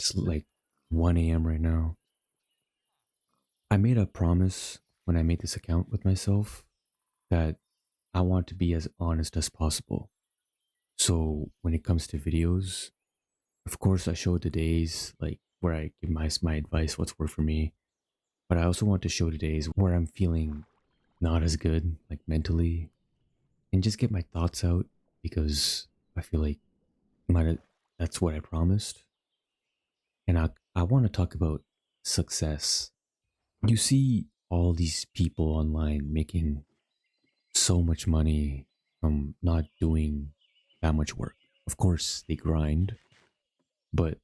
It's like 1 a.m. right now. I made a promise when I made this account with myself that I want to be as honest as possible. So when it comes to videos, of course, I show the days like where I give my advice, what's worked for me. But I also want to show the days where I'm feeling not as good, like mentally, and just get my thoughts out because I feel like my, that's what I promised. And I want to talk about success. You see all these people online making so much money from not doing that much work. Of course, they grind, but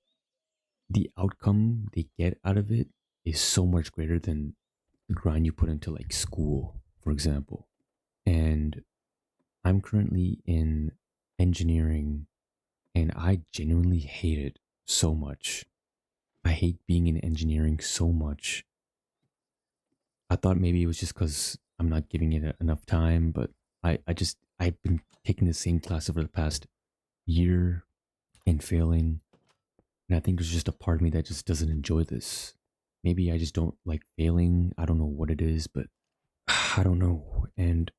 the outcome they get out of it is so much greater than the grind you put into like school, for example. And I'm currently in engineering and I genuinely hate it so much. I hate being in engineering so much. I thought maybe it was just because I'm not giving it enough time, but I've been taking the same class over the past year and failing. And I think there's just a part of me that just doesn't enjoy this. Maybe I just don't like failing. I don't know what it is, but I don't know. And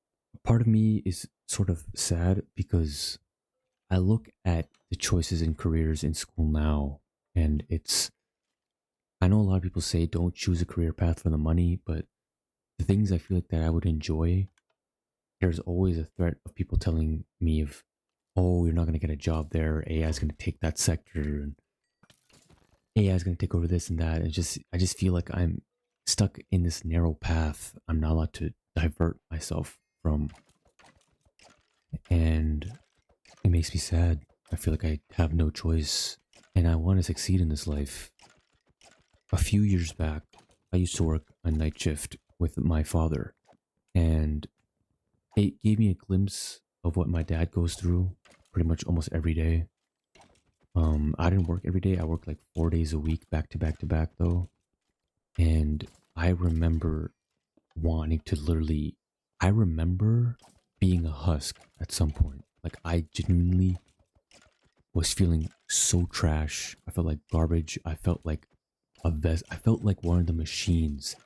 part of me is sort of sad because I look at the choices in careers in school now, and I know a lot of people say don't choose a career path for the money, but the things I feel like that I would enjoy, there's always a threat of people telling me of, oh, you're not going to get a job there. AI is going to take that sector, and AI is going to take over this and that. And I just feel like I'm stuck in this narrow path. I'm not allowed to divert myself from, and it makes me sad. I feel like I have no choice, and I want to succeed in this life. A few years back, I used to work a night shift with my father, and it gave me a glimpse of what my dad goes through pretty much almost every day. I didn't work every day. I worked like 4 days a week, back to back to back, though. And I remember wanting to literally, I remember being a husk at some point. Like, I genuinely was feeling so trash. I felt like garbage. I felt like I felt like one of the machines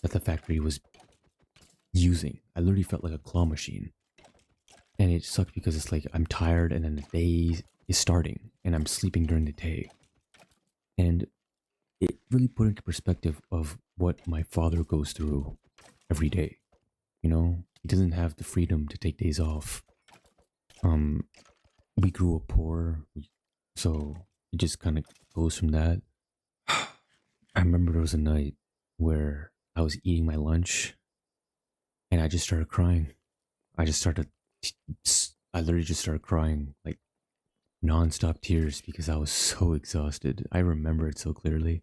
that the factory was using. I literally felt like a claw machine. And it sucked because it's like I'm tired and then the day is starting and I'm sleeping during the day. And it really put into perspective of what my father goes through every day. You know, he doesn't have the freedom to take days off. Um, we grew up poor, so it just kind of goes from that. I remember there was a night where I was eating my lunch and I just started crying. I just started, I literally just started crying like nonstop tears because I was so exhausted. I remember it so clearly.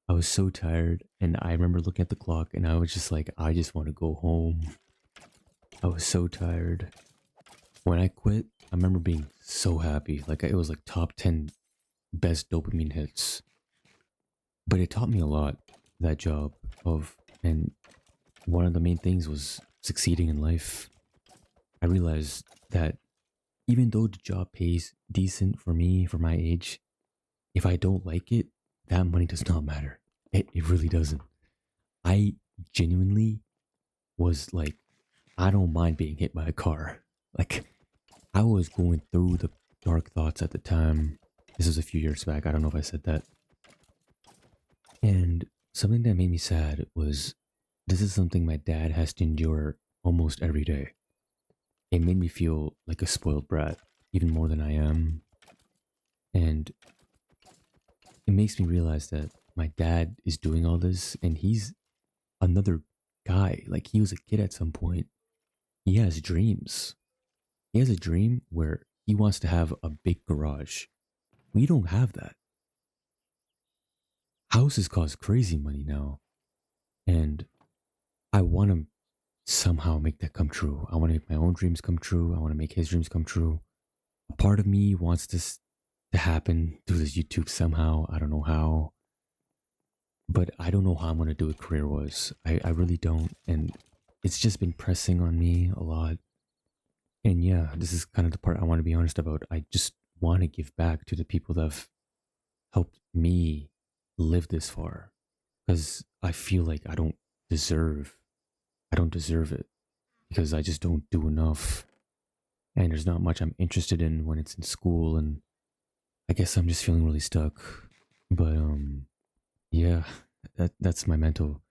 I was so tired, and I remember looking at the clock, and I was just like, I just want to go home. I was so tired. When I quit, I remember being so happy. Like, it was like top 10 best dopamine hits. But it taught me a lot, that job and one of the main things was succeeding in life. I realized that even though the job pays decent for me, for my age, if I don't like it, that money does not matter. It really doesn't. I genuinely was like, I don't mind being hit by a car. Like, I was going through the dark thoughts at the time. This was a few years back. I don't know if I said that. And something that made me sad was this is something my dad has to endure almost every day. It made me feel like a spoiled brat, even more than I am. And it makes me realize that my dad is doing all this and he's another guy. Like, he was a kid at some point. He has dreams. He has a dream where he wants to have a big garage. We don't have that. Houses cost crazy money now. And I want to somehow make that come true. I want to make my own dreams come true. I want to make his dreams come true. A part of me wants this to happen through this YouTube somehow. I don't know how. But I don't know how I'm going to do it career wise. I really don't. And it's just been pressing on me a lot. And yeah, this is kind of the part I want to be honest about. I just want to give back to the people that have helped me live this far. Because I feel like deserve, I don't deserve it because I just don't do enough. And there's not much I'm interested in when it's in school. And I guess I'm just feeling really stuck. But yeah, that's my mental